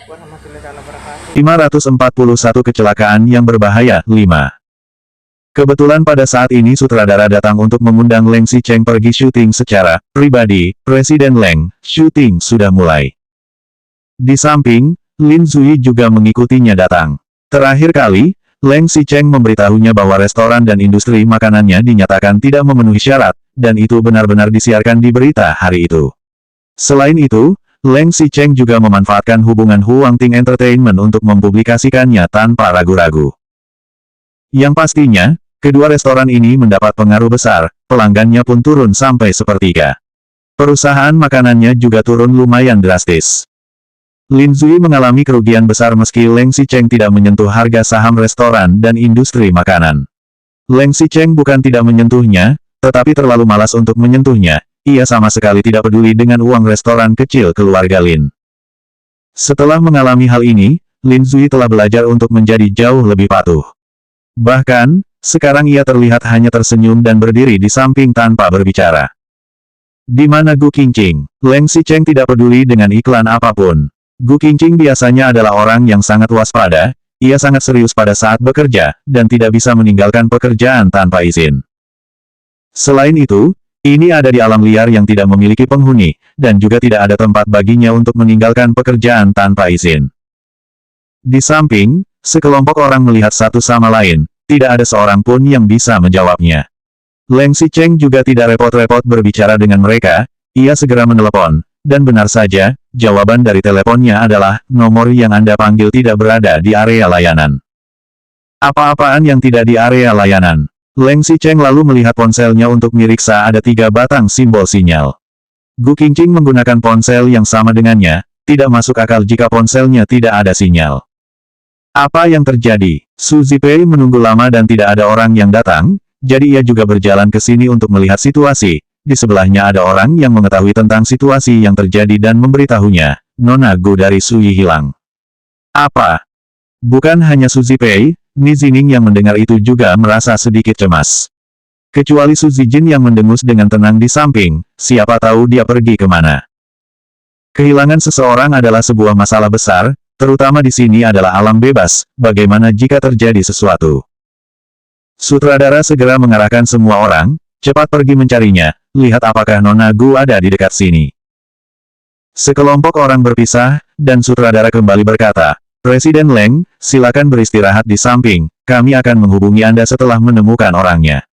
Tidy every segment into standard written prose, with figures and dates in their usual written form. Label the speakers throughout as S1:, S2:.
S1: warahmatullahi wabarakatuh.
S2: 541 kecelakaan yang berbahaya. 5. Kebetulan pada saat ini sutradara datang untuk mengundang Leng Xicheng pergi syuting secara pribadi. Presiden Leng, syuting sudah mulai. Di samping, Lin Zui juga mengikutinya datang. Terakhir kali, Leng Xicheng memberitahunya bahwa restoran dan industri makanannya dinyatakan tidak memenuhi syarat, dan itu benar-benar disiarkan di berita hari itu. Selain itu, Leng Xicheng juga memanfaatkan hubungan Huangting Entertainment untuk mempublikasikannya tanpa ragu-ragu. Yang pastinya, kedua restoran ini mendapat pengaruh besar, pelanggannya pun turun sampai sepertiga. Perusahaan makanannya juga turun lumayan drastis. Lin Zui mengalami kerugian besar meski Leng Xicheng tidak menyentuh harga saham restoran dan industri makanan. Leng Xicheng bukan tidak menyentuhnya, tetapi terlalu malas untuk menyentuhnya. Ia sama sekali tidak peduli dengan uang restoran kecil keluarga Lin. Setelah mengalami hal ini, Lin Zui telah belajar untuk menjadi jauh lebih patuh. Bahkan, sekarang ia terlihat hanya tersenyum dan berdiri di samping tanpa berbicara. Di mana Gu Qingqing? Leng Xicheng tidak peduli dengan iklan apapun. Gu Qingqing biasanya adalah orang yang sangat waspada, ia sangat serius pada saat bekerja, dan tidak bisa meninggalkan pekerjaan tanpa izin. Selain itu, ini ada di alam liar yang tidak memiliki penghuni, dan juga tidak ada tempat baginya untuk meninggalkan pekerjaan tanpa izin. Di samping, sekelompok orang melihat satu sama lain, tidak ada seorang pun yang bisa menjawabnya. Leng Xicheng juga tidak repot-repot berbicara dengan mereka, ia segera menelepon, dan benar saja, jawaban dari teleponnya adalah, nomor yang Anda panggil tidak berada di area layanan. Apa-apaan yang tidak di area layanan? Leng Xicheng lalu melihat ponselnya untuk meriksa ada 3 batang simbol sinyal. Gu Qingqing menggunakan ponsel yang sama dengannya, tidak masuk akal jika ponselnya tidak ada sinyal. Apa yang terjadi? Su Zipei menunggu lama dan tidak ada orang yang datang, jadi ia juga berjalan ke sini untuk melihat situasi. Di sebelahnya ada orang yang mengetahui tentang situasi yang terjadi dan memberitahunya, Nona Gu dari Sui hilang. Apa? Bukan hanya Su Zipei, Ni Zining yang mendengar itu juga merasa sedikit cemas. Kecuali Su Zijin yang mendengus dengan tenang di samping, siapa tahu dia pergi kemana. Kehilangan seseorang adalah sebuah masalah besar, terutama di sini adalah alam bebas, bagaimana jika terjadi sesuatu. Sutradara segera mengarahkan semua orang, cepat pergi mencarinya, lihat apakah Nona Gu ada di dekat sini. Sekelompok orang berpisah, dan sutradara kembali berkata, Presiden Leng, silakan beristirahat di samping, kami akan menghubungi Anda setelah menemukan orangnya.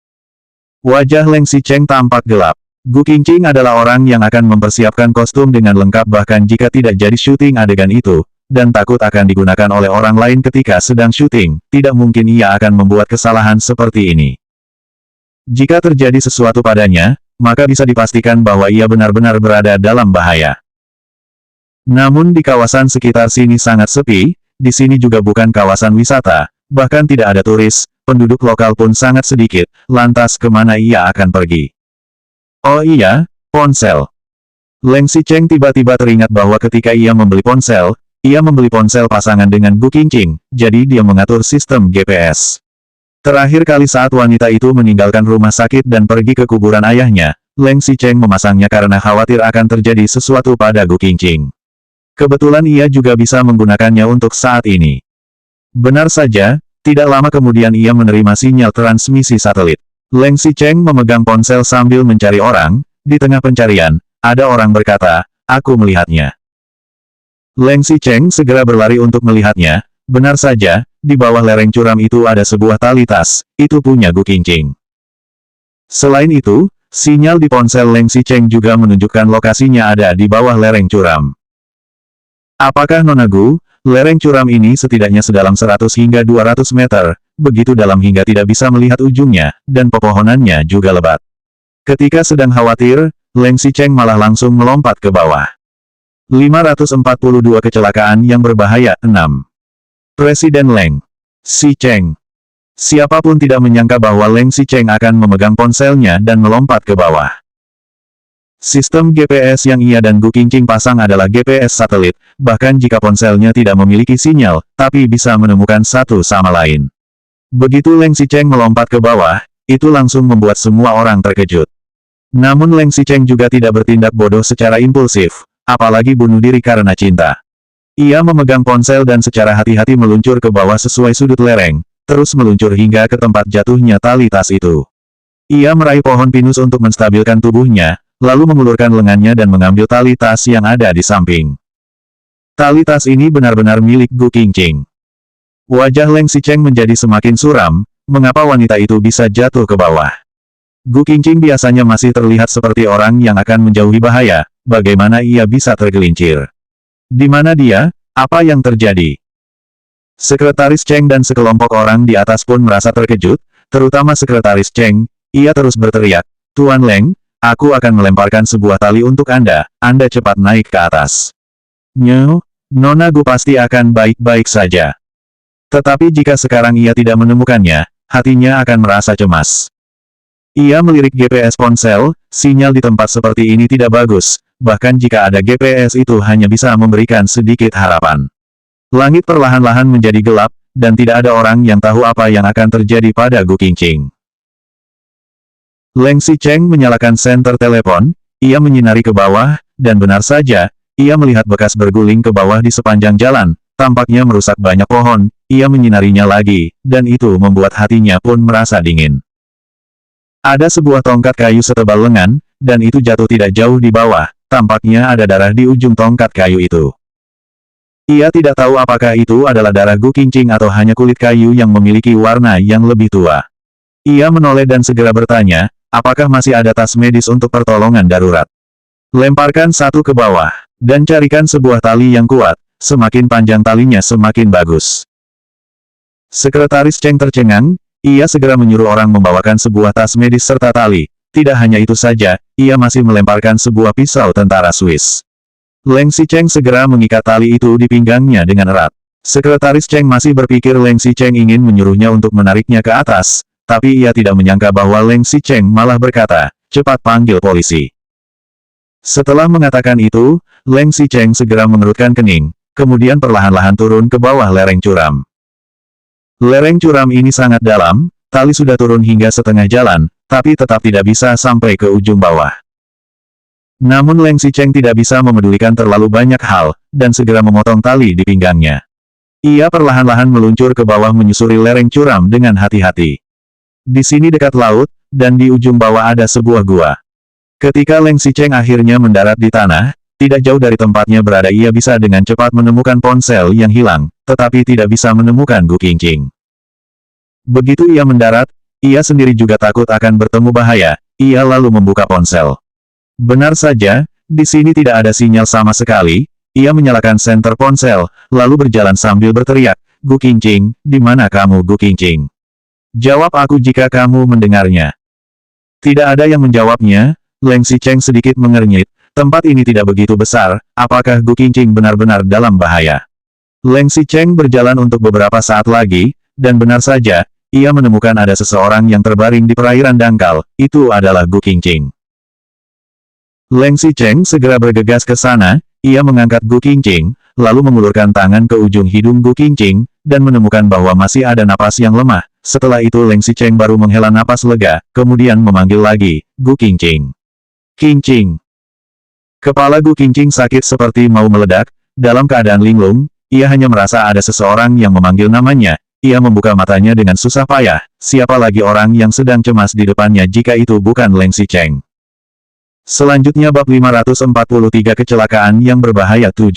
S2: Wajah Leng Xicheng tampak gelap. Gu Qingqing adalah orang yang akan mempersiapkan kostum dengan lengkap bahkan jika tidak jadi syuting adegan itu, dan takut akan digunakan oleh orang lain ketika sedang syuting, tidak mungkin ia akan membuat kesalahan seperti ini. Jika terjadi sesuatu padanya, maka bisa dipastikan bahwa ia benar-benar berada dalam bahaya. Namun di kawasan sekitar sini sangat sepi, di sini juga bukan kawasan wisata, bahkan tidak ada turis, penduduk lokal pun sangat sedikit, lantas kemana ia akan pergi? Oh iya, ponsel. Leng Xicheng tiba-tiba teringat bahwa ketika ia membeli ponsel pasangan dengan Gu Qingqing, jadi dia mengatur sistem GPS. Terakhir kali saat wanita itu meninggalkan rumah sakit dan pergi ke kuburan ayahnya, Leng Xicheng memasangnya karena khawatir akan terjadi sesuatu pada Gu Qingqing. Kebetulan ia juga bisa menggunakannya untuk saat ini. Benar saja, tidak lama kemudian ia menerima sinyal transmisi satelit. Leng Xicheng memegang ponsel sambil mencari orang, di tengah pencarian, ada orang berkata, aku melihatnya. Leng Xicheng segera berlari untuk melihatnya, benar saja, di bawah lereng curam itu ada sebuah tali tas, itu punya Gu Qingqing. Selain itu, sinyal di ponsel Leng Xicheng juga menunjukkan lokasinya ada di bawah lereng curam. Apakah Nona Gu? Lereng curam ini setidaknya sedalam 100 hingga 200 meter, begitu dalam hingga tidak bisa melihat ujungnya, dan pepohonannya juga lebat. Ketika sedang khawatir, Leng Xicheng malah langsung melompat ke bawah. 542 kecelakaan yang berbahaya. 6. Presiden Leng Xicheng. Siapapun tidak menyangka bahwa Leng Xicheng akan memegang ponselnya dan melompat ke bawah. Sistem GPS yang ia dan Gu Qingqing pasang adalah GPS satelit, bahkan jika ponselnya tidak memiliki sinyal, tapi bisa menemukan satu sama lain. Begitu Leng Xicheng melompat ke bawah, itu langsung membuat semua orang terkejut. Namun Leng Xicheng juga tidak bertindak bodoh secara impulsif, apalagi bunuh diri karena cinta. Ia memegang ponsel dan secara hati-hati meluncur ke bawah sesuai sudut lereng, terus meluncur hingga ke tempat jatuhnya tali tas itu. Ia meraih pohon pinus untuk menstabilkan tubuhnya, lalu mengulurkan lengannya dan mengambil tali tas yang ada di samping. Tali tas ini benar-benar milik Gu Qingqing. Wajah Leng Xicheng menjadi semakin suram, mengapa wanita itu bisa jatuh ke bawah. Gu Qingqing biasanya masih terlihat seperti orang yang akan menjauhi bahaya, bagaimana ia bisa tergelincir? Di mana dia? Apa yang terjadi? Sekretaris Cheng dan sekelompok orang di atas pun merasa terkejut, terutama Sekretaris Cheng. Ia terus berteriak, "Tuan Leng, aku akan melemparkan sebuah tali untuk Anda cepat naik ke atas." "Nyo, Nona Gu pasti akan baik-baik saja." Tetapi jika sekarang ia tidak menemukannya, hatinya akan merasa cemas. Ia melirik GPS ponsel, sinyal di tempat seperti ini tidak bagus, bahkan jika ada GPS itu hanya bisa memberikan sedikit harapan. Langit perlahan-lahan menjadi gelap, dan tidak ada orang yang tahu apa yang akan terjadi pada Gu Qingqing. Leng Xicheng menyalakan senter telepon, ia menyinari ke bawah, dan benar saja, ia melihat bekas berguling ke bawah di sepanjang jalan, tampaknya merusak banyak pohon, ia menyinarinya lagi, dan itu membuat hatinya pun merasa dingin. Ada sebuah tongkat kayu setebal lengan, dan itu jatuh tidak jauh di bawah, tampaknya ada darah di ujung tongkat kayu itu. Ia tidak tahu apakah itu adalah darah Gu Qingqing atau hanya kulit kayu yang memiliki warna yang lebih tua. Ia menoleh dan segera bertanya, apakah masih ada tas medis untuk pertolongan darurat? Lemparkan satu ke bawah, dan carikan sebuah tali yang kuat, semakin panjang talinya semakin bagus. Sekretaris Cheng tercengang, ia segera menyuruh orang membawakan sebuah tas medis serta tali. Tidak hanya itu saja, ia masih melemparkan sebuah pisau tentara Swiss. Leng Xicheng segera mengikat tali itu di pinggangnya dengan erat. Sekretaris Cheng masih berpikir Leng Xicheng ingin menyuruhnya untuk menariknya ke atas, tapi ia tidak menyangka bahwa Leng Xicheng malah berkata, cepat panggil polisi. Setelah mengatakan itu, Leng Xicheng segera mengerutkan kening, kemudian perlahan-lahan turun ke bawah lereng curam. Lereng curam ini sangat dalam, tali sudah turun hingga setengah jalan, tapi tetap tidak bisa sampai ke ujung bawah. Namun Leng Xicheng tidak bisa memedulikan terlalu banyak hal, dan segera memotong tali di pinggangnya. Ia perlahan-lahan meluncur ke bawah menyusuri lereng curam dengan hati-hati. Di sini dekat laut, dan di ujung bawah ada sebuah gua. Ketika Leng Xicheng akhirnya mendarat di tanah, tidak jauh dari tempatnya berada ia bisa dengan cepat menemukan ponsel yang hilang, tetapi tidak bisa menemukan Gu Qingqing. Begitu ia mendarat, ia sendiri juga takut akan bertemu bahaya, ia lalu membuka ponsel. Benar saja, di sini tidak ada sinyal sama sekali, ia menyalakan senter ponsel, lalu berjalan sambil berteriak, Gu Qingqing, di mana kamu Gu Qingqing? Jawab aku jika kamu mendengarnya. Tidak ada yang menjawabnya, Leng Xicheng sedikit mengernyit, tempat ini tidak begitu besar, apakah Gu Qingqing benar-benar dalam bahaya? Leng Xicheng berjalan untuk beberapa saat lagi, dan benar saja, ia menemukan ada seseorang yang terbaring di perairan dangkal, itu adalah Gu Qingqing. Leng Xicheng segera bergegas ke sana, ia mengangkat Gu Qingqing, lalu mengulurkan tangan ke ujung hidung Gu Qingqing, dan menemukan bahwa masih ada napas yang lemah. Setelah itu Leng Xicheng baru menghela napas lega, kemudian memanggil lagi, Gu Qingqing. Qingqing. Kepala Gu Qingqing sakit seperti mau meledak, dalam keadaan linglung, ia hanya merasa ada seseorang yang memanggil namanya, ia membuka matanya dengan susah payah, siapa lagi orang yang sedang cemas di depannya jika itu bukan Leng Xicheng. Selanjutnya bab 543 kecelakaan yang berbahaya 7.